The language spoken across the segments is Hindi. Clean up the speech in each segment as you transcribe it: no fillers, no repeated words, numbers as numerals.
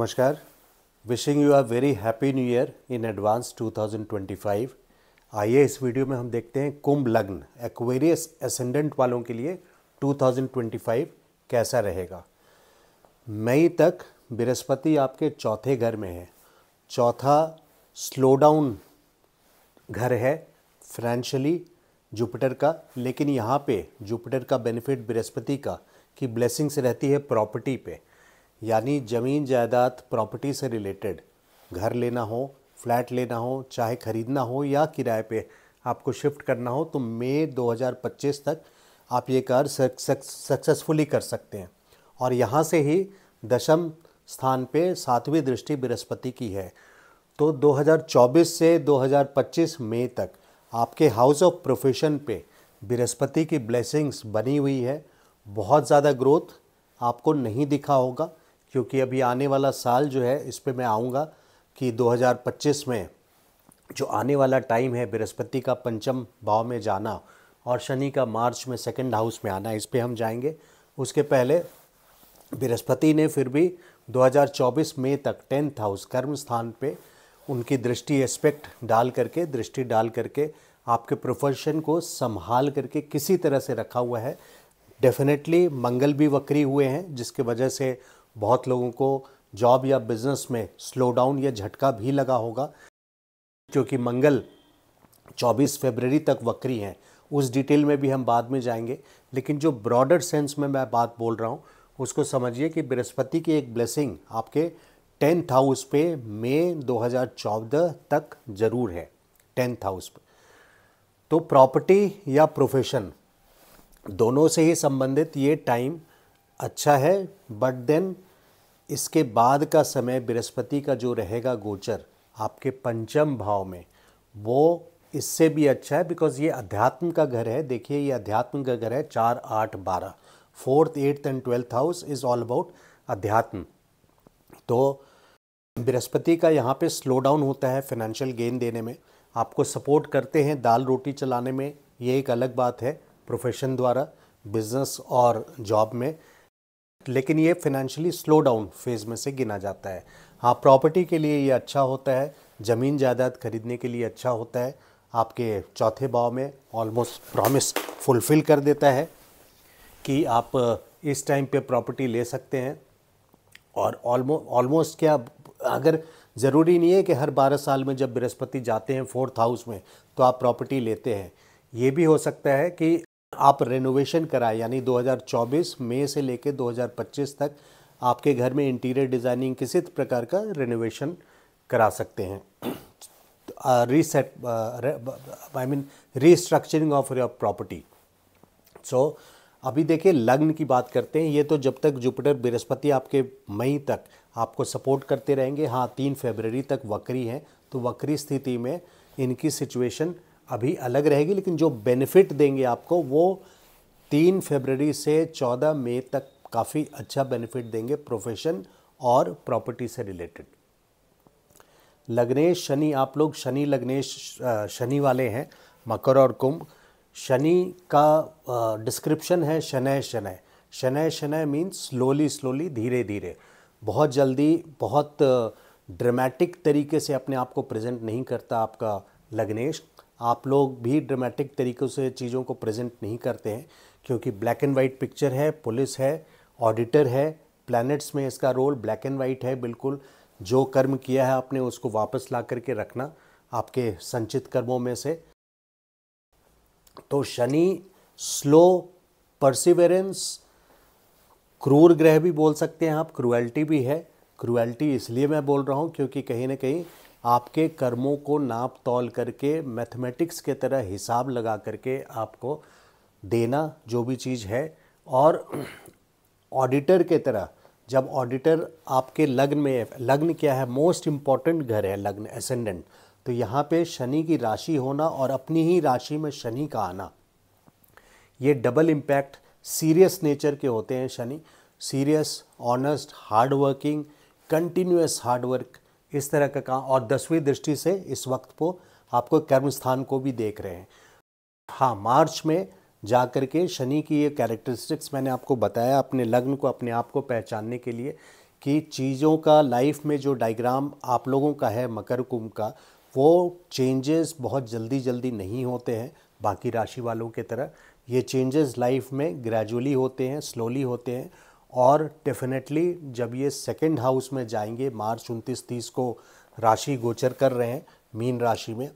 नमस्कार। Wishing you a very happy new year in advance 2025। आइए इस वीडियो में हम देखते हैं कुंभ लग्न एक्वेरियस एसेंडेंट वालों के लिए 2025 कैसा रहेगा। मई तक बृहस्पति आपके चौथे घर में है। चौथा स्लो डाउन घर है फाइनेंशियली जुपिटर का, लेकिन यहाँ पे जुपिटर का बेनिफिट बृहस्पति का कि ब्लेसिंग्स रहती है प्रॉपर्टी पे, यानी ज़मीन जायदाद प्रॉपर्टी से रिलेटेड, घर लेना हो, फ्लैट लेना हो, चाहे ख़रीदना हो या किराए पे आपको शिफ्ट करना हो, तो मई 2025 तक आप ये कार्य सक्सेसफुली कर सकते हैं। और यहाँ से ही दशम स्थान पे 7वीं दृष्टि बृहस्पति की है। तो 2024 से 2025 मई तक आपके हाउस ऑफ प्रोफेशन पे बृहस्पति की ब्लेसिंग्स बनी हुई है। बहुत ज़्यादा ग्रोथ आपको नहीं दिखा होगा, क्योंकि अभी आने वाला साल जो है इस पे मैं आऊँगा कि 2025 में जो आने वाला टाइम है बृहस्पति का पंचम भाव में जाना और शनि का मार्च में सेकंड हाउस में आना, इस पे हम जाएंगे। उसके पहले बृहस्पति ने फिर भी 2024 मई तक 10th हाउस कर्म स्थान पे उनकी दृष्टि दृष्टि डाल करके आपके प्रोफेशन को संभाल करके किसी तरह से रखा हुआ है। डेफिनेटली मंगल भी वक्री हुए हैं, जिसके वजह से बहुत लोगों को जॉब या बिजनेस में स्लो डाउन या झटका भी लगा होगा, क्योंकि मंगल 24 फरवरी तक वक्री हैं। उस डिटेल में भी हम बाद में जाएंगे, लेकिन जो ब्रॉडर सेंस में मैं बात बोल रहा हूँ उसको समझिए कि बृहस्पति की एक ब्लेसिंग आपके 10th हाउस पे मई 2014 तक जरूर है। 10th हाउस पे तो प्रॉपर्टी या प्रोफेशन दोनों से ही संबंधित ये टाइम अच्छा है। बट देन इसके बाद का समय बृहस्पति का जो रहेगा गोचर आपके पंचम भाव में, वो इससे भी अच्छा है, बिकॉज ये अध्यात्म का घर है। देखिए ये अध्यात्म का घर है। 4, 8, 12 4th, 8th and 12th house is all about अध्यात्म। तो बृहस्पति का यहाँ पे स्लो डाउन होता है फाइनेंशियल गेन देने में, आपको सपोर्ट करते हैं दाल रोटी चलाने में, ये एक अलग बात है प्रोफेशन द्वारा बिजनेस और जॉब में, लेकिन ये फाइनेंशियली स्लो डाउन फेज़ में से गिना जाता है। हाँ, प्रॉपर्टी के लिए ये अच्छा होता है, ज़मीन जायदाद खरीदने के लिए अच्छा होता है। आपके चौथे भाव में ऑलमोस्ट प्रॉमिस फुलफ़िल कर देता है कि आप इस टाइम पे प्रॉपर्टी ले सकते हैं। और ऑलमोस्ट क्या, अगर ज़रूरी नहीं है कि हर 12 साल में जब बृहस्पति जाते हैं 4th हाउस में तो आप प्रॉपर्टी लेते हैं। ये भी हो सकता है कि आप रेनोवेशन कराएं, यानी 2024 मई से लेकर 2025 तक आपके घर में इंटीरियर डिज़ाइनिंग किसी प्रकार का रेनोवेशन करा सकते हैं। Restructuring of your property. So अभी देखिए लग्न की बात करते हैं। ये तो जब तक जुपिटर बृहस्पति आपके मई तक आपको सपोर्ट करते रहेंगे। हाँ, 3 फरवरी तक वक्री हैं, तो वक्री स्थिति में इनकी सिचुएशन अभी अलग रहेगी, लेकिन जो बेनिफिट देंगे आपको वो 3 फरवरी से 14 मई तक काफ़ी अच्छा बेनिफिट देंगे प्रोफेशन और प्रॉपर्टी से रिलेटेड। लग्नेश शनि, आप लोग शनि लग्नेश शनि वाले हैं, मकर और कुंभ। शनि का डिस्क्रिप्शन है शनय शनय। शनय शनय मीन्स स्लोली, धीरे धीरे, बहुत जल्दी, बहुत ड्रामेटिक तरीके से अपने आप को प्रेजेंट नहीं करता आपका लग्नेश। आप लोग भी ड्रामेटिक तरीक़ों से चीज़ों को प्रेजेंट नहीं करते हैं, क्योंकि ब्लैक एंड वाइट पिक्चर है, पुलिस है, ऑडिटर है, प्लैनेट्स में इसका रोल ब्लैक एंड वाइट है बिल्कुल। जो कर्म किया है आपने उसको वापस ला करके रखना आपके संचित कर्मों में से। तो शनि स्लो, परसिवेरेंस, क्रूर ग्रह भी बोल सकते हैं आप, क्रूएल्टी भी है। क्रूएल्टी इसलिए मैं बोल रहा हूँ क्योंकि कहीं ना कहीं आपके कर्मों को नाप तौल करके मैथमेटिक्स के तरह हिसाब लगा करके आपको देना जो भी चीज़ है। और ऑडिटर के तरह, जब ऑडिटर आपके लग्न में, लग्न क्या है, मोस्ट इम्पॉर्टेंट घर है लग्न, एसेंडेंट, तो यहाँ पे शनि की राशि होना और अपनी ही राशि में शनि का आना, ये डबल इम्पैक्ट सीरियस नेचर के होते हैं। Shani serious, honest, hard working, continuous hard work, इस तरह का काम। और 10वीं दृष्टि से इस वक्त को आपको कर्म स्थान को भी देख रहे हैं। हाँ, मार्च में जा कर के शनि की ये कैरेक्टरिस्टिक्स मैंने आपको बताया अपने लग्न को, अपने आप को पहचानने के लिए कि चीज़ों का लाइफ में जो डायग्राम आप लोगों का है मकर कुंभ का, वो चेंजेस बहुत जल्दी जल्दी नहीं होते हैं बाकी राशि वालों की तरह। ये चेंजेस लाइफ में ग्रेजुअली होते हैं, स्लोली होते हैं, और डेफिनेटली जब ये सेकंड हाउस में जाएंगे, मार्च 29-30 को राशि गोचर कर रहे हैं मीन राशि में,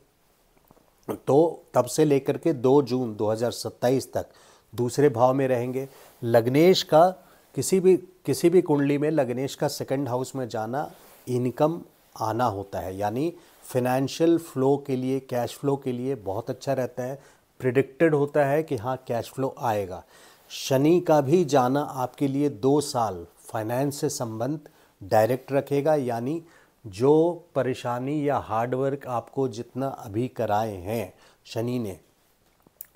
तो तब से लेकर के 2 जून 2027 तक दूसरे भाव में रहेंगे। लग्नेश का किसी भी कुंडली में लग्नेश का सेकंड हाउस में जाना इनकम आना होता है, यानी फिनेंशियल फ्लो के लिए, कैश फ्लो के लिए बहुत अच्छा रहता है। प्रिडिक्टेड होता है कि हाँ कैश फ्लो आएगा। शनि का भी जाना आपके लिए 2 साल फाइनेंस से संबंध डायरेक्ट रखेगा, यानी जो परेशानी या हार्डवर्क आपको जितना अभी कराए हैं शनि ने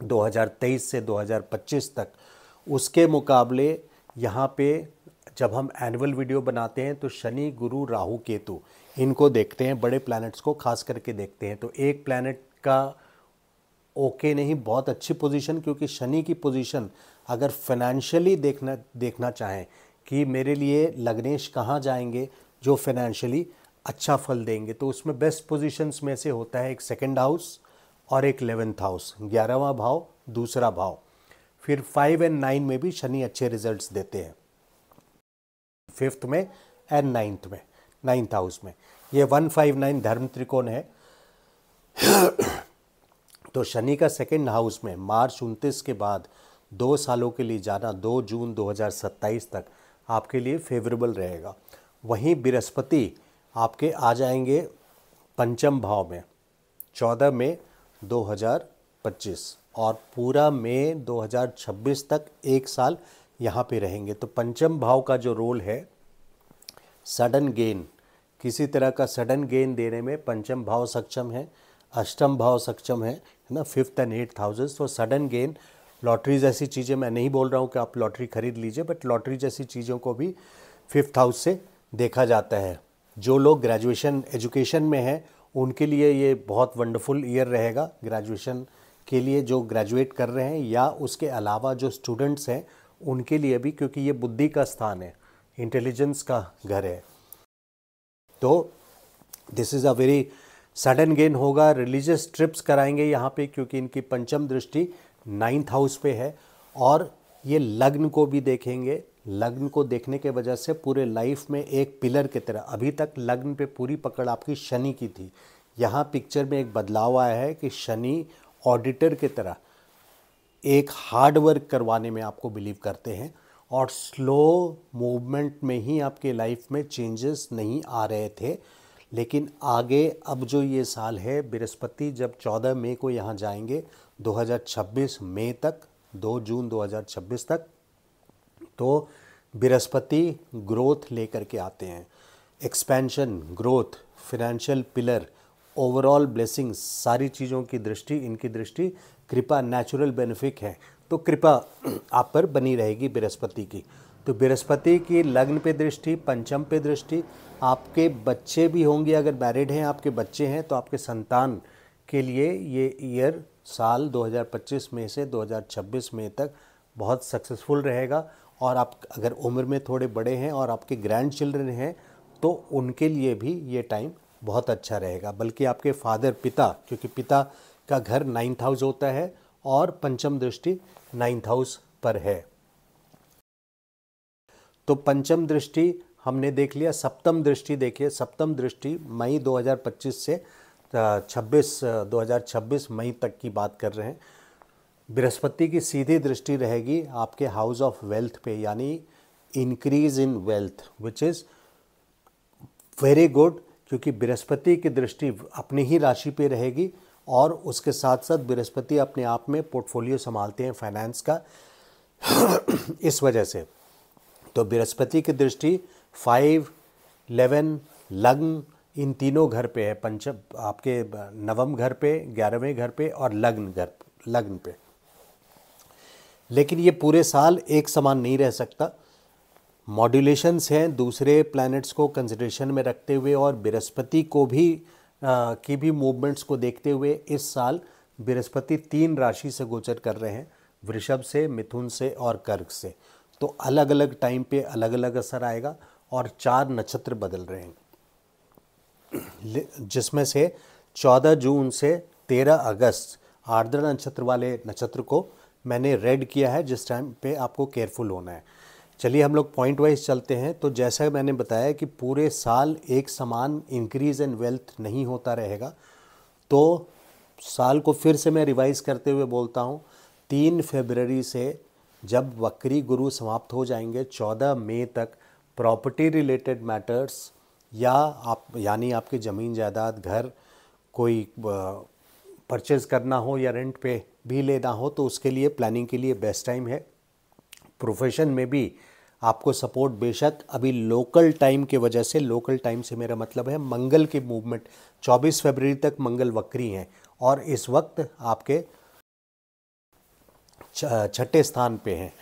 2023 से 2025 तक, उसके मुकाबले यहाँ पे जब हम एनुअल वीडियो बनाते हैं तो शनि, गुरु, राहु, केतु इनको देखते हैं, बड़े प्लैनेट्स को खास करके देखते हैं। तो एक प्लैनेट का ओके नहीं, बहुत अच्छी पोजीशन, क्योंकि शनि की पोजीशन अगर फाइनेंशियली देखना चाहें कि मेरे लिए लग्नेश कहाँ जाएंगे जो फाइनेंशियली अच्छा फल देंगे, तो उसमें बेस्ट पोजीशंस में से होता है एक सेकंड हाउस और एक 11th हाउस, 11वां भाव, दूसरा भाव। फिर 5 और 9 में भी शनि अच्छे रिजल्ट्स देते हैं, 5th में एंड 9th हाउस में। ये 159 धर्म त्रिकोण है। तो शनि का सेकंड हाउस में मार्च 29 के बाद 2 सालों के लिए जाना 2 जून 2027 तक आपके लिए फेवरेबल रहेगा। वहीं बृहस्पति आपके आ जाएंगे पंचम भाव में 14 मई 2025 और पूरा मई 2026 तक 1 साल यहाँ पे रहेंगे। तो पंचम भाव का जो रोल है सडन गेन, किसी तरह का सडन गेन देने में पंचम भाव सक्षम है, अष्टम भाव सक्षम है ना, 5th एंड 8th हाउसेस। तो सडन गेन, लॉटरी जैसी चीज़ें, मैं नहीं बोल रहा हूँ कि आप लॉटरी खरीद लीजिए, बट लॉटरी जैसी चीज़ों को भी 5th हाउस से देखा जाता है। जो लोग ग्रेजुएशन एजुकेशन में हैं उनके लिए ये बहुत वंडरफुल ईयर रहेगा, ग्रेजुएशन के लिए जो ग्रेजुएट कर रहे हैं, या उसके अलावा जो स्टूडेंट्स हैं उनके लिए भी, क्योंकि ये बुद्धि का स्थान है, इंटेलिजेंस का घर है। तो this is a very sudden gain होगा। रिलीजियस ट्रिप्स कराएंगे यहाँ पे, क्योंकि इनकी पंचम दृष्टि 9th हाउस पे है, और ये लग्न को भी देखेंगे। लग्न को देखने के वजह से पूरे लाइफ में एक पिलर की तरह, अभी तक लग्न पे पूरी पकड़ आपकी शनि की थी, यहाँ पिक्चर में एक बदलाव आया है कि शनि ऑडिटर की तरह एक हार्ड वर्क करवाने में आपको बिलीव करते हैं, और स्लो मूवमेंट में ही आपके लाइफ में चेंजेस नहीं आ रहे थे। लेकिन आगे अब जो ये साल है, बृहस्पति जब 14 मई को यहाँ जाएंगे 2026 मई तक, 2 जून 2026 तक, तो बृहस्पति ग्रोथ लेकर के आते हैं, expansion, growth, financial pillar, overall blessings, सारी चीज़ों की दृष्टि, इनकी दृष्टि कृपा, नेचुरल बेनिफिट है। तो कृपा आप पर बनी रहेगी बृहस्पति की। तो बृहस्पति की लग्न पे दृष्टि, पंचम पे दृष्टि, आपके बच्चे भी होंगे, अगर मैरिड हैं, आपके बच्चे हैं, तो आपके संतान के लिए ये ईयर, साल 2025 में से 2026 में तक बहुत सक्सेसफुल रहेगा। और आप अगर उम्र में थोड़े बड़े हैं और आपके ग्रैंड चिल्ड्रन हैं, तो उनके लिए भी ये टाइम बहुत अच्छा रहेगा। बल्कि आपके फादर, पिता, क्योंकि पिता का घर 9th हाउस होता है और पंचम दृष्टि 9th हाउस पर है। तो पंचम दृष्टि हमने देख लिया। सप्तम दृष्टि देखिए, सप्तम दृष्टि मई 2025 से 2026 मई तक की बात कर रहे हैं। बृहस्पति की सीधी दृष्टि रहेगी आपके हाउस ऑफ वेल्थ पे, यानी increase in wealth, which is very good, क्योंकि बृहस्पति की दृष्टि अपनी ही राशि पे रहेगी, और उसके साथ साथ बृहस्पति अपने आप में पोर्टफोलियो संभालते हैं फाइनेंस का। इस वजह से तो बृहस्पति की दृष्टि 5, 11, लग्न, इन तीनों घर पे है, पंचम आपके नवम घर पे, 11वें घर पे और लग्न पे। लेकिन ये पूरे साल एक समान नहीं रह सकता, मॉड्यूलेशंस हैं दूसरे प्लैनेट्स को कंसिडरेशन में रखते हुए, और बृहस्पति को भी की भी मूवमेंट्स को देखते हुए इस साल बृहस्पति 3 राशि से गोचर कर रहे हैं, वृषभ से, मिथुन से और कर्क से। तो अलग अलग टाइम पे अलग अलग असर आएगा, और 4 नक्षत्र बदल रहे हैं, जिसमें से 14 जून से 13 अगस्त आर्द्रा नक्षत्र वाले नक्षत्र को मैंने रेड किया है, जिस टाइम पे आपको केयरफुल होना है। चलिए हम लोग पॉइंट वाइज चलते हैं। तो जैसा मैंने बताया कि पूरे साल एक समान इंक्रीज इन वेल्थ नहीं होता रहेगा, तो साल को फिर से मैं रिवाइज करते हुए बोलता हूँ, 3 फरवरी से जब वक्री गुरु समाप्त हो जाएंगे 14 मई तक प्रॉपर्टी रिलेटेड मैटर्स या आप यानी आपकी ज़मीन जायदाद घर कोई परचेज़ करना हो या रेंट पे भी लेना हो, तो उसके लिए प्लानिंग के लिए बेस्ट टाइम है। प्रोफेशन में भी आपको सपोर्ट बेशक अभी लोकल टाइम के वजह से, लोकल टाइम से मेरा मतलब है मंगल की मूवमेंट, 24 फरवरी तक मंगल वक्री हैं और इस वक्त आपके 6ठे स्थान पे हैं,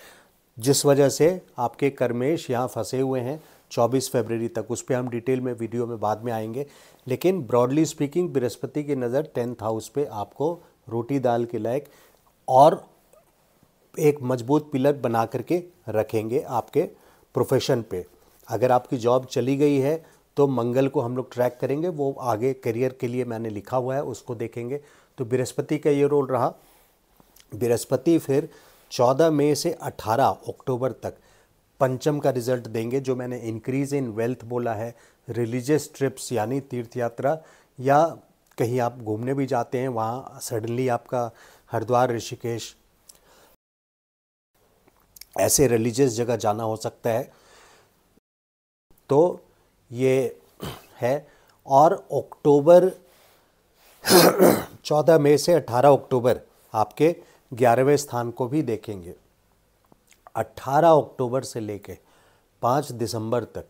जिस वजह से आपके कर्मेश यहाँ फंसे हुए हैं 24 फरवरी तक। उस पर हम डिटेल में वीडियो में बाद में आएंगे, लेकिन ब्रॉडली स्पीकिंग बृहस्पति की नज़र 10th हाउस पे आपको रोटी दाल के लायक और एक मजबूत पिलर बना करके रखेंगे आपके प्रोफेशन पे। अगर आपकी जॉब चली गई है तो मंगल को हम लोग ट्रैक करेंगे, वो आगे करियर के लिए मैंने लिखा हुआ है, उसको देखेंगे। तो बृहस्पति का ये रोल रहा। बृहस्पति फिर 14 मई से 18 अक्टूबर तक पंचम का रिजल्ट देंगे, जो मैंने इंक्रीज इन वेल्थ बोला है। रिलीजियस ट्रिप्स यानी तीर्थ यात्रा या कहीं आप घूमने भी जाते हैं, वहाँ सडनली आपका हरिद्वार, ऋषिकेश ऐसे रिलीजियस जगह जाना हो सकता है, तो ये है। और अक्टूबर 14 मई से 18 अक्टूबर आपके 11वें स्थान को भी देखेंगे। 18 अक्टूबर से लेके 5 दिसंबर तक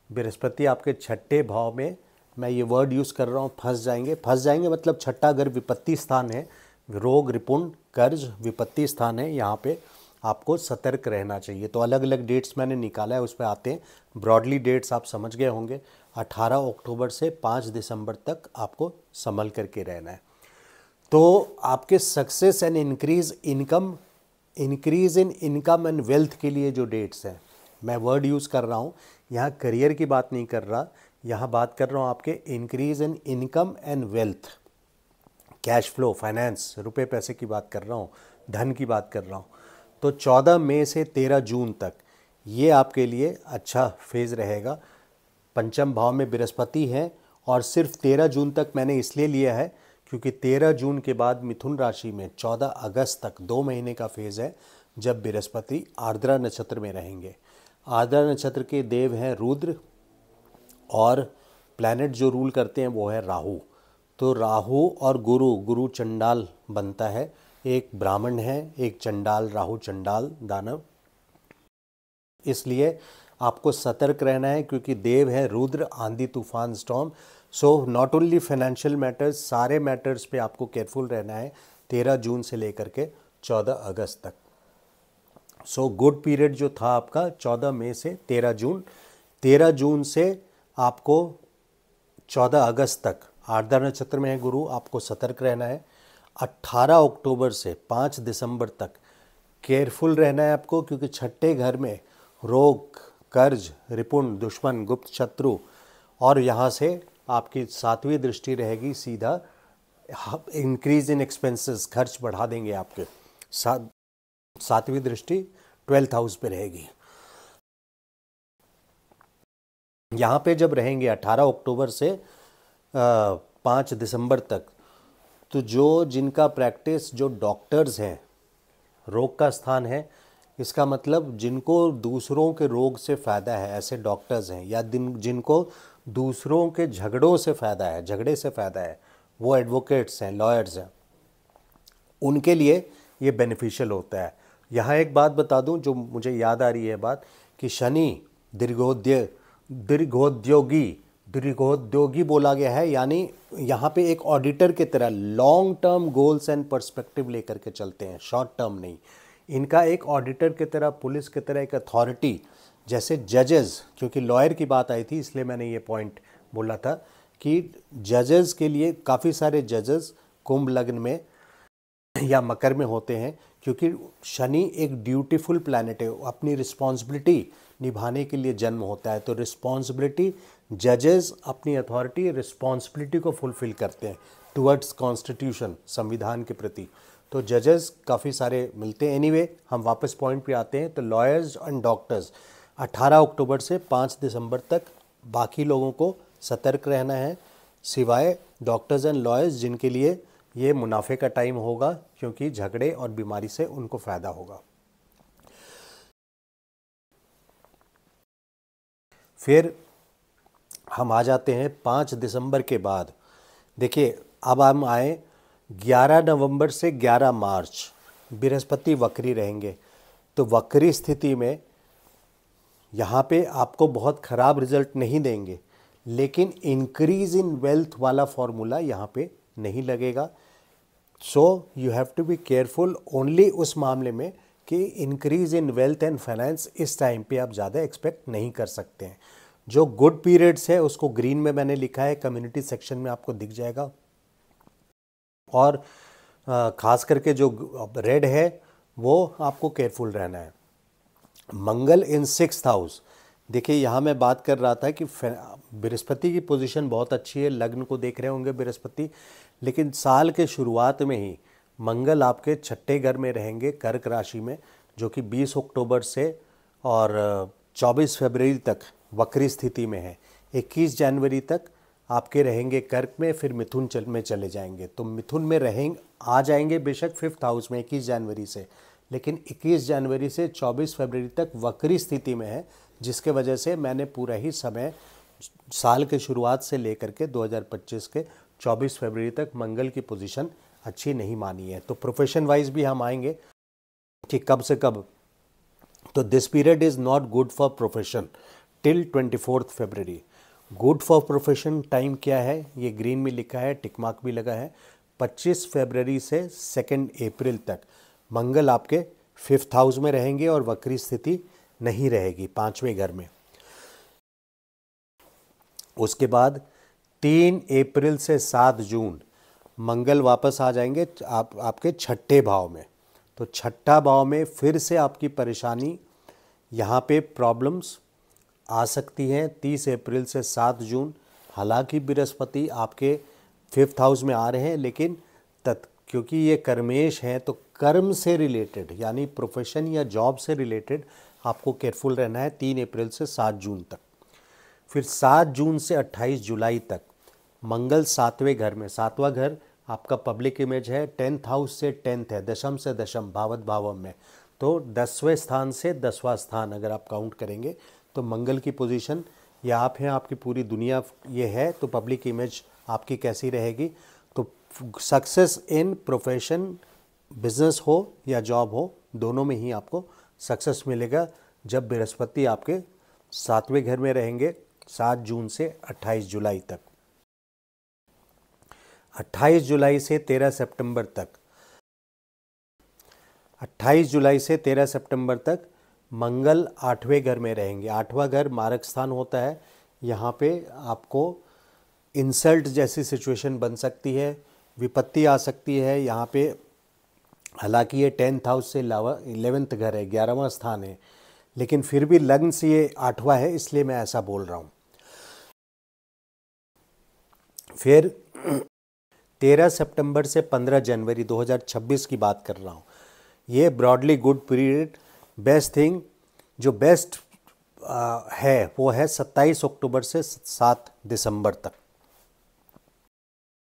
बृहस्पति आपके 6ठे भाव में, मैं ये वर्ड यूज़ कर रहा हूँ, फंस जाएंगे मतलब छठा घर विपत्ति स्थान है, रोग रिपुण कर्ज विपत्ति स्थान है, यहाँ पे आपको सतर्क रहना चाहिए। तो अलग अलग डेट्स मैंने निकाला है, उस पर आते हैं। ब्रॉडली डेट्स आप समझ गए होंगे। 18 अक्टूबर से 5 दिसंबर तक आपको संभल करके रहना है। तो आपके success and increase in income and wealth के लिए जो डेट्स हैं, मैं वर्ड यूज़ कर रहा हूँ, यहाँ करियर की बात नहीं कर रहा, यहाँ बात कर रहा हूँ आपके increase in income and wealth, cash flow, finance, रुपए पैसे की बात कर रहा हूँ, धन की बात कर रहा हूँ। तो 14 मई से 13 जून तक ये आपके लिए अच्छा फेज़ रहेगा। पंचम भाव में बृहस्पति हैं और सिर्फ 13 जून तक मैंने इसलिए लिया है क्योंकि 13 जून के बाद मिथुन राशि में 14 अगस्त तक 2 महीने का फेज़ है, जब बृहस्पति आर्द्रा नक्षत्र में रहेंगे। आर्द्रा नक्षत्र के देव हैं रुद्र और प्लैनेट जो रूल करते हैं वो है राहु। तो राहु और गुरु चंडाल बनता है, एक ब्राह्मण है, एक चंडाल, राहु चंडाल दानव। इसलिए आपको सतर्क रहना है क्योंकि देव है रुद्र, आंधी तूफान storm. So not only financial matters, सारे मैटर्स पे आपको केयरफुल रहना है 13 जून से लेकर के 14 अगस्त तक। सो गुड पीरियड जो था आपका 14 मई से 13 जून, 13 जून से आपको 14 अगस्त तक आर्द्रा नक्षत्र में है गुरु, आपको सतर्क रहना है। 18 अक्टूबर से 5 दिसंबर तक केयरफुल रहना है आपको, क्योंकि 6ठे घर में रोग, कर्ज, रिपुण, दुश्मन, गुप्त शत्रु, और यहाँ से आपकी 7वीं दृष्टि रहेगी, सीधा इंक्रीज इन एक्सपेंसेस, खर्च बढ़ा देंगे आपके। 7वीं दृष्टि 12th हाउस पे रहेगी। यहाँ पे जब रहेंगे 18 अक्टूबर से 5 दिसंबर तक, तो जिनका प्रैक्टिस, जो डॉक्टर्स हैं, रोग का स्थान है, इसका मतलब जिनको दूसरों के रोग से फ़ायदा है, ऐसे डॉक्टर्स हैं, या जिनको दूसरों के झगड़े से फ़ायदा है, वो एडवोकेट्स हैं, लॉयर्स हैं, उनके लिए ये बेनिफिशियल होता है। यहाँ एक बात बता दूं जो मुझे याद आ रही है बात, कि शनि दीर्घोद्योगी बोला गया है, यानी यहाँ पे एक ऑडिटर की तरह long term goals and perspective लेकर के चलते हैं, शॉर्ट टर्म नहीं। इनका एक ऑडिटर की तरह, पुलिस की तरह एक अथॉरिटी, जैसे जजेस, क्योंकि लॉयर की बात आई थी इसलिए मैंने ये पॉइंट बोला था कि जजेस के लिए काफ़ी सारे जजेस कुंभ लग्न में या मकर में होते हैं, क्योंकि शनि एक ड्यूटीफुल प्लैनेट है, अपनी रिस्पॉन्सिबिलिटी निभाने के लिए जन्म होता है। तो रिस्पॉन्सिबिलिटी, जजेस अपनी अथॉरिटी रिस्पॉन्सिबिलिटी को फुलफिल करते हैं टुवर्ड्स कॉन्स्टिट्यूशन, संविधान के प्रति। तो जजेस काफ़ी सारे मिलते हैं। एनीवे, हम वापस पॉइंट पे आते हैं। तो लॉयर्स एंड डॉक्टर्स 18 अक्टूबर से 5 दिसंबर तक बाकी लोगों को सतर्क रहना है, सिवाय डॉक्टर्स एंड लॉयर्स जिनके लिए ये मुनाफे का टाइम होगा, क्योंकि झगड़े और बीमारी से उनको फ़ायदा होगा। फिर हम आ जाते हैं 5 दिसंबर के बाद। देखिए, अब हम आए 11 नवंबर से 11 मार्च, बृहस्पति वक्री रहेंगे। तो वक्री स्थिति में यहाँ पे आपको बहुत ख़राब रिजल्ट नहीं देंगे, लेकिन इंक्रीज इन वेल्थ वाला फॉर्मूला यहाँ पे नहीं लगेगा। So you have to be careful only उस मामले में कि increase in wealth and finance इस टाइम पे आप ज़्यादा एक्सपेक्ट नहीं कर सकते हैं। जो गुड पीरियड्स है उसको ग्रीन में मैंने लिखा है, कम्युनिटी सेक्शन में आपको दिख जाएगा। और ख़ास करके जो रेड है वो आपको केयरफुल रहना है। मंगल इन 6th हाउस, देखिए यहाँ मैं बात कर रहा था कि बृहस्पति की पोजीशन बहुत अच्छी है, लग्न को देख रहे होंगे बृहस्पति, लेकिन साल के शुरुआत में ही मंगल आपके 6ठे घर में रहेंगे, कर्क राशि में, जो कि 20 अक्टूबर से और 24 फरवरी तक वक्री स्थिति में है। 21 जनवरी तक आपके रहेंगे कर्क में, फिर मिथुन में चले जाएंगे। तो मिथुन में रहेंगे, आ जाएंगे बेशक 5th हाउस में 21 जनवरी से, लेकिन 21 जनवरी से 24 फरवरी तक वक्री स्थिति में है, जिसके वजह से मैंने पूरा ही समय साल के शुरुआत से लेकर के 2025 के 24 फरवरी तक मंगल की पोजीशन अच्छी नहीं मानी है। तो प्रोफेशन वाइज भी हम आएंगे कि कब से कब। तो this period is not good for profession till 24 February. Good for profession time क्या है, ये ग्रीन में लिखा है, टिक मार्क भी लगा है। 25 फरवरी से 2 अप्रैल तक मंगल आपके 5th हाउस में रहेंगे और वक्री स्थिति नहीं रहेगी 5वें घर में। उसके बाद 3 अप्रैल से 7 जून मंगल वापस आ जाएंगे आपके 6ठे भाव में। तो 6ठा भाव में फिर से आपकी परेशानी, यहाँ पे प्रॉब्लम्स आ सकती हैं 30 अप्रैल से 7 जून। हालांकि बृहस्पति आपके 5th हाउस में आ रहे हैं, लेकिन क्योंकि ये कर्मेश हैं तो कर्म से रिलेटेड यानी प्रोफेशन या जॉब से रिलेटेड आपको केयरफुल रहना है 3 अप्रैल से 7 जून तक। फिर 7 जून से 28 जुलाई तक मंगल 7वें घर में, 7वां घर आपका पब्लिक इमेज है, 10th हाउस से 10th है, दशम से दशम, भावत भावम में। तो 10वें स्थान से 10वां स्थान अगर आप काउंट करेंगे तो मंगल की पोजीशन, या आप हैं, आपकी पूरी दुनिया ये है, तो पब्लिक इमेज आपकी कैसी रहेगी। तो सक्सेस इन प्रोफेशन, बिजनेस हो या जॉब हो, दोनों में ही आपको सक्सेस मिलेगा जब बृहस्पति आपके 7वें घर में रहेंगे 7 जून से 28 जुलाई तक। 28 जुलाई से 13 सितंबर तक, 28 जुलाई से 13 सितंबर तक मंगल 8वें घर में रहेंगे। 8वां घर मारक स्थान होता है, यहाँ पे आपको इंसल्ट जैसी सिचुएशन बन सकती है, विपत्ति आ सकती है यहाँ पे। हालांकि ये 10th हाउस से 11th घर है, 11वां स्थान है, लेकिन फिर भी लग्न से ये 8वां है, इसलिए मैं ऐसा बोल रहा हूँ। फिर 13 सितंबर से 15 जनवरी 2026 की बात कर रहा हूँ। ये broadly good period. Best thing, जो बेस्ट है वो है 27 अक्टूबर से 7 दिसंबर तक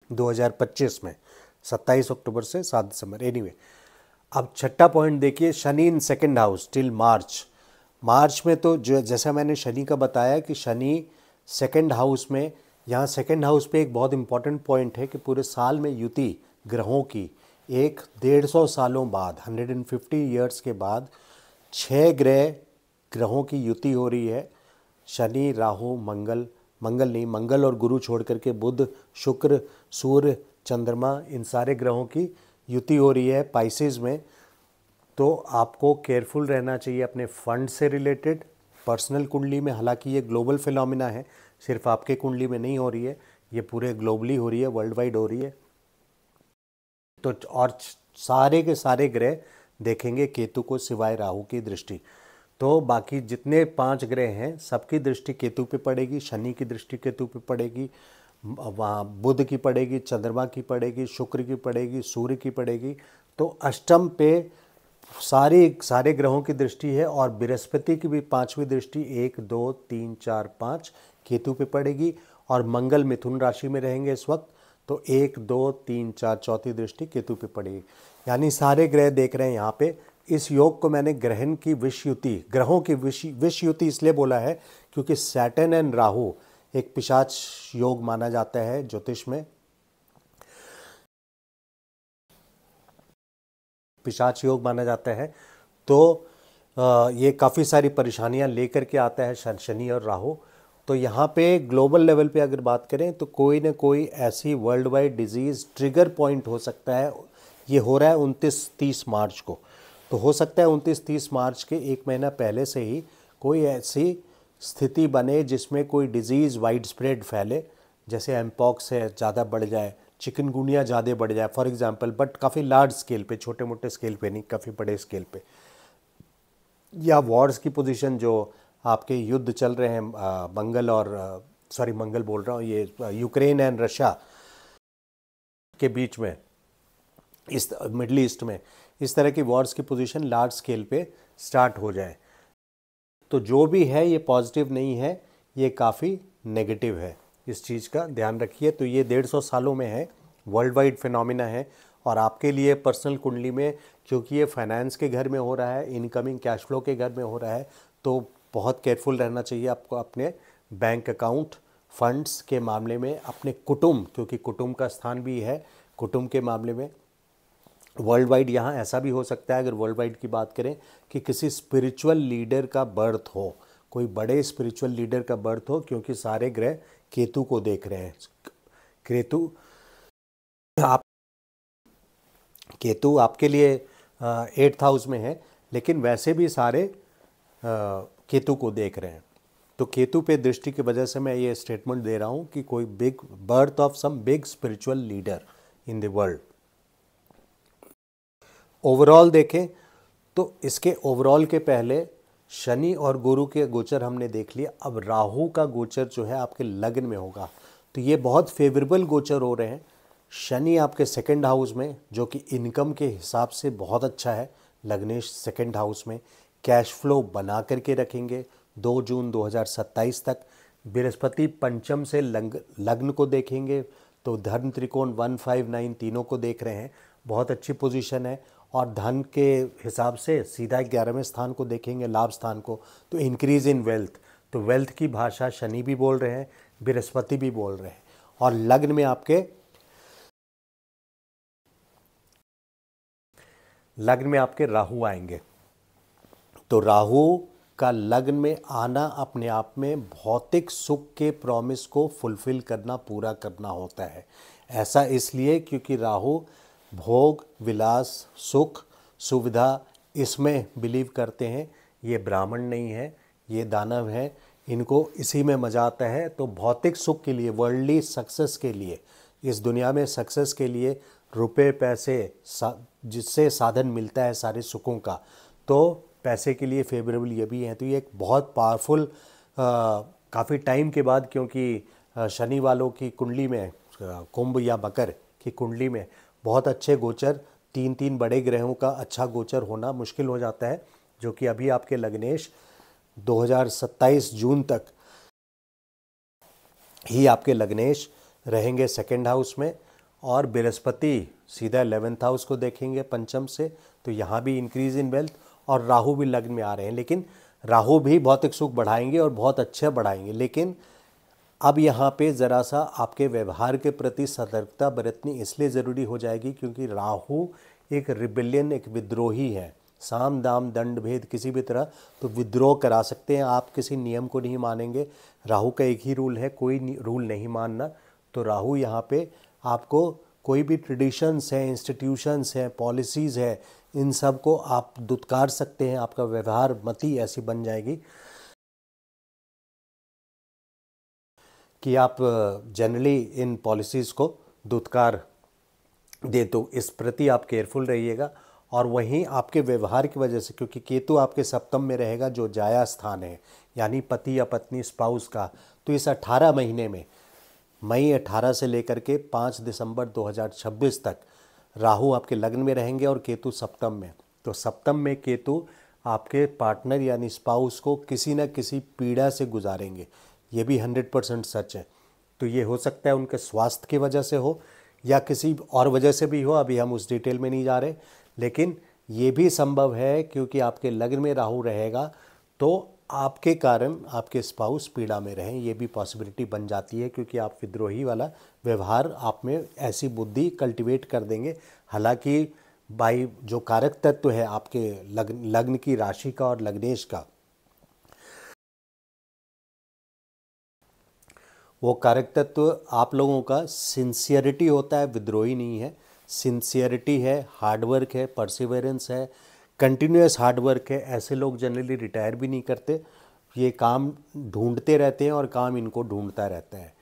2025 में, 27 अक्टूबर से 7 दिसंबर। एनीवे, अब 6ठा पॉइंट देखिए, शनि इन 2nd हाउस टिल मार्च। मार्च में तो जो जैसा मैंने शनि का बताया कि शनि 2nd हाउस में, यहाँ 2nd हाउस पे एक बहुत इंपॉर्टेंट पॉइंट है कि पूरे साल में युति ग्रहों की एक 150 सालों बाद, 150 ईयर्स के बाद 6 ग्रहों की युति हो रही है। शनि, राहु, मंगल और गुरु छोड़ करके बुध, शुक्र, सूर्य, चंद्रमा, इन सारे ग्रहों की युति हो रही है पाइसेस में। तो आपको केयरफुल रहना चाहिए अपने फंड से रिलेटेड, पर्सनल कुंडली में। हालांकि ये ग्लोबल फिनोमिना है, सिर्फ आपके कुंडली में नहीं हो रही है, ये पूरे ग्लोबली हो रही है, वर्ल्ड वाइड हो रही है। तो और सारे के सारे ग्रह देखेंगे केतु को सिवाय राहु की दृष्टि। तो बाकी जितने 5 ग्रह हैं सबकी दृष्टि केतु पे पड़ेगी। शनि की दृष्टि केतु पे पड़ेगी, वहाँ बुध की पड़ेगी, चंद्रमा की पड़ेगी, शुक्र की पड़ेगी, सूर्य की पड़ेगी। तो अष्टम पे सारे ग्रहों की दृष्टि है और बृहस्पति की भी 5वीं दृष्टि 1 2 3 4 5 केतु पे पड़ेगी और मंगल मिथुन राशि में रहेंगे इस वक्त। तो 1 2 3 4 चौथी दृष्टि केतु पे पड़ेगी। यानी सारे ग्रह देख रहे हैं यहाँ पे। इस योग को मैंने ग्रहण की विषयुति, ग्रहों की विषयुति इसलिए बोला है क्योंकि सैटर्न एंड राहु एक पिशाच योग माना जाता है ज्योतिष में। पिशाच योग माना जाता है। तो ये काफ़ी सारी परेशानियां लेकर के आता है शनि और राहु। तो यहाँ पे ग्लोबल लेवल पे अगर बात करें तो कोई ना कोई ऐसी world wide disease trigger point हो सकता है। ये हो रहा है 29-30 मार्च को। तो हो सकता है 29-30 मार्च के एक महीना पहले से ही कोई ऐसी स्थिति बने जिसमें कोई डिजीज़ वाइड स्प्रेड फैले, जैसे एमपॉक्स है ज़्यादा बढ़ जाए, चिकनगुनिया ज़्यादा बढ़ जाए फॉर एग्जांपल, बट काफ़ी लार्ज स्केल पे, छोटे मोटे स्केल पे नहीं, काफ़ी बड़े स्केल पे। या वॉर्स की पोजीशन जो आपके युद्ध चल रहे हैं मंगल और मंगल बोल रहा हूँ, ये यूक्रेन एंड रशिया के बीच में, इस मिडल ईस्ट में इस तरह की वॉर्स की पोजीशन लार्ज स्केल पे स्टार्ट हो जाए। तो जो भी है ये पॉजिटिव नहीं है, ये काफ़ी नेगेटिव है। इस चीज़ का ध्यान रखिए। तो ये 150 सालों में है, वर्ल्ड वाइड फिनोमिना है। और आपके लिए पर्सनल कुंडली में, क्योंकि ये फाइनेंस के घर में हो रहा है, इनकमिंग कैश फ्लो के घर में हो रहा है, तो बहुत केयरफुल रहना चाहिए आपको अपने बैंक अकाउंट, फंड्स के मामले में, अपने कुटुंब, क्योंकि कुटुंब का स्थान भी है, कुटुंब के मामले में। वर्ल्ड वाइड यहाँ ऐसा भी हो सकता है, अगर वर्ल्ड वाइड की बात करें, कि किसी स्पिरिचुअल लीडर का बर्थ हो, कोई बड़े स्पिरिचुअल लीडर का बर्थ हो, क्योंकि सारे ग्रह केतु को देख रहे हैं। केतु आपके लिए 8th हाउस में है, लेकिन वैसे भी सारे केतु को देख रहे हैं। तो केतु पे दृष्टि की वजह से मैं ये स्टेटमेंट दे रहा हूँ कि कोई big birth of some big spiritual leader in the world. Overall देखें तो इसके ओवरऑल के पहले शनि और गुरु के गोचर हमने देख लिया। अब राहु का गोचर जो है आपके लग्न में होगा, तो ये बहुत फेवरेबल गोचर हो रहे हैं। शनि आपके 2nd हाउस में, जो कि इनकम के हिसाब से बहुत अच्छा है। लग्नेश 2nd हाउस में कैश फ्लो बना करके रखेंगे 2 जून 2027 तक। बृहस्पति पंचम से लग्न को देखेंगे, तो धर्म त्रिकोण 1 5 9 तीनों को देख रहे हैं, बहुत अच्छी पोजीशन है। और धन के हिसाब से सीधा 11वें स्थान को देखेंगे, लाभ स्थान को, तो इंक्रीज इन वेल्थ। तो वेल्थ की भाषा शनि भी बोल रहे हैं, बृहस्पति भी बोल रहे हैं। और लग्न में आपके राहु आएंगे। तो राहु का लग्न में आना अपने आप में भौतिक सुख के प्रॉमिस को फुलफिल करना, पूरा करना होता है। ऐसा इसलिए क्योंकि राहु भोग, विलास, सुख, सुविधा, इसमें बिलीव करते हैं। ये ब्राह्मण नहीं है, ये दानव है, इनको इसी में मज़ा आता है। तो भौतिक सुख के लिए, वर्ल्डली सक्सेस के लिए, इस दुनिया में सक्सेस के लिए, रुपए पैसे जिससे साधन मिलता है सारे सुखों का, तो पैसे के लिए फेवरेबल ये भी हैं। तो ये एक बहुत पावरफुल, काफ़ी टाइम के बाद, क्योंकि शनि वालों की कुंडली में, कुंभ या मकर की कुंडली में बहुत अच्छे गोचर, 3 बड़े ग्रहों का अच्छा गोचर होना मुश्किल हो जाता है, जो कि अभी आपके लग्नेश 2027 जून तक ही आपके लग्नेश रहेंगे 2nd हाउस में। और बृहस्पति सीधा 11th हाउस को देखेंगे पंचम से, तो यहाँ भी इंक्रीज इन वेल्थ। और राहु भी लग्न में आ रहे हैं, लेकिन राहु भी भौतिक सुख बढ़ाएंगे और बहुत अच्छे बढ़ाएंगे। लेकिन अब यहाँ पे ज़रा सा आपके व्यवहार के प्रति सतर्कता बरतनी इसलिए ज़रूरी हो जाएगी, क्योंकि राहु एक रिबेलियन, एक विद्रोही है। साम दाम दंड भेद किसी भी तरह तो विद्रोह करा सकते हैं। आप किसी नियम को नहीं मानेंगे। राहु का एक ही रूल है, कोई रूल नहीं मानना। तो राहु यहाँ पे आपको कोई भी ट्रेडिशंस हैं, इंस्टीट्यूशंस हैं, पॉलिसीज़ है, इन सब को आप दुत्कार सकते हैं। आपका व्यवहार मति ऐसी बन जाएगी कि आप जनरली इन पॉलिसीज़ को दुत्कार दे। तो इस प्रति आप केयरफुल रहिएगा। और वहीं आपके व्यवहार की वजह से, क्योंकि केतु आपके सप्तम में रहेगा जो जाया स्थान है, यानी पति या पत्नी स्पाउस का, तो इस 18 महीने में मई 18 से लेकर के 5 दिसंबर 2026 तक राहु आपके लग्न में रहेंगे और केतु सप्तम में। तो सप्तम में केतु आपके पार्टनर यानी स्पाउस को किसी न किसी पीड़ा से गुजारेंगे, ये भी 100% सच है। तो ये हो सकता है उनके स्वास्थ्य की वजह से हो या किसी और वजह से भी हो, अभी हम उस डिटेल में नहीं जा रहे, लेकिन ये भी संभव है क्योंकि आपके लग्न में राहु रहेगा तो आपके कारण आपके स्पाउस पीड़ा में रहें, ये भी पॉसिबिलिटी बन जाती है, क्योंकि आप विद्रोही वाला व्यवहार आप में ऐसी बुद्धि कल्टीवेट कर देंगे। हालांकि बाई जो कारक तत्व है आपके लग्न की राशि का और लग्नेश का, वो कारक तत्व आप लोगों का सिंसियरिटी होता है, विद्रोही नहीं है। सिंसियरिटी है, हार्डवर्क है, परसिवेरेंस है, कंटिन्यूस हार्डवर्क है। ऐसे लोग जनरली रिटायर भी नहीं करते, ये काम ढूंढते रहते हैं और काम इनको ढूंढता रहता है।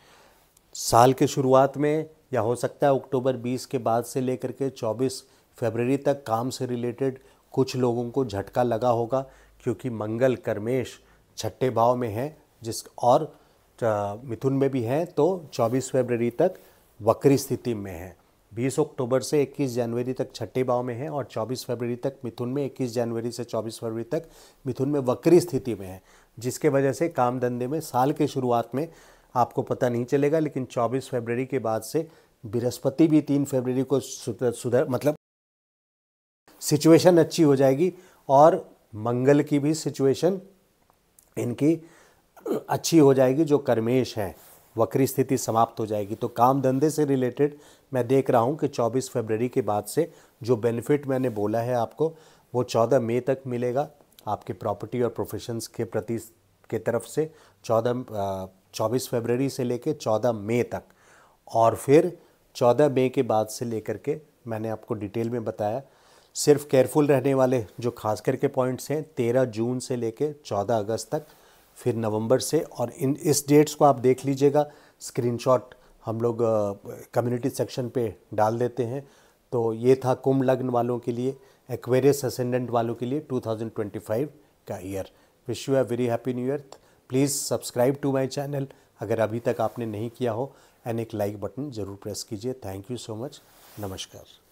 साल के शुरुआत में या हो सकता है अक्टूबर 20 के बाद से लेकर के 24 फरवरी तक काम से रिलेटेड कुछ लोगों को झटका लगा होगा, क्योंकि मंगल कर्मेश छठे भाव में है और मिथुन में भी है, तो 24 फरवरी तक वक्री स्थिति में है। 20 अक्टूबर से 21 जनवरी तक छठे भाव में है और 24 फरवरी तक मिथुन में, 21 जनवरी से 24 फरवरी तक मिथुन में वक्री स्थिति में है, जिसके वजह से काम धंधे में साल के शुरुआत में आपको पता नहीं चलेगा, लेकिन 24 फरवरी के बाद से बृहस्पति भी 3 फरवरी को सुधर मतलब सिचुएशन अच्छी हो जाएगी और मंगल की भी सिचुएशन इनकी अच्छी हो जाएगी, जो कर्मेश हैं वक्री स्थिति समाप्त हो जाएगी। तो काम धंधे से रिलेटेड मैं देख रहा हूं कि 24 फरवरी के बाद से जो बेनिफिट मैंने बोला है आपको, वो 14 मई तक मिलेगा आपके प्रॉपर्टी और प्रोफेशंस के प्रति के तरफ से, 24 फरवरी से लेकर 14 मई तक। और फिर 14 मई के बाद से लेकर के मैंने आपको डिटेल में बताया, सिर्फ केयरफुल रहने वाले जो खास करके पॉइंट्स हैं 13 जून से लेकर 14 अगस्त तक, फिर नवंबर से, और इस डेट्स को आप देख लीजिएगा, स्क्रीनशॉट हम लोग कम्युनिटी सेक्शन पे डाल देते हैं। तो ये था कुंभ लग्न वालों के लिए, एक्वेरियस असेंडेंट वालों के लिए 2025 का year. Wish you a very happy new year. Please subscribe to my channel अगर अभी तक आपने नहीं किया हो, एंड एक लाइक बटन ज़रूर प्रेस कीजिए। Thank you so much. नमस्कार।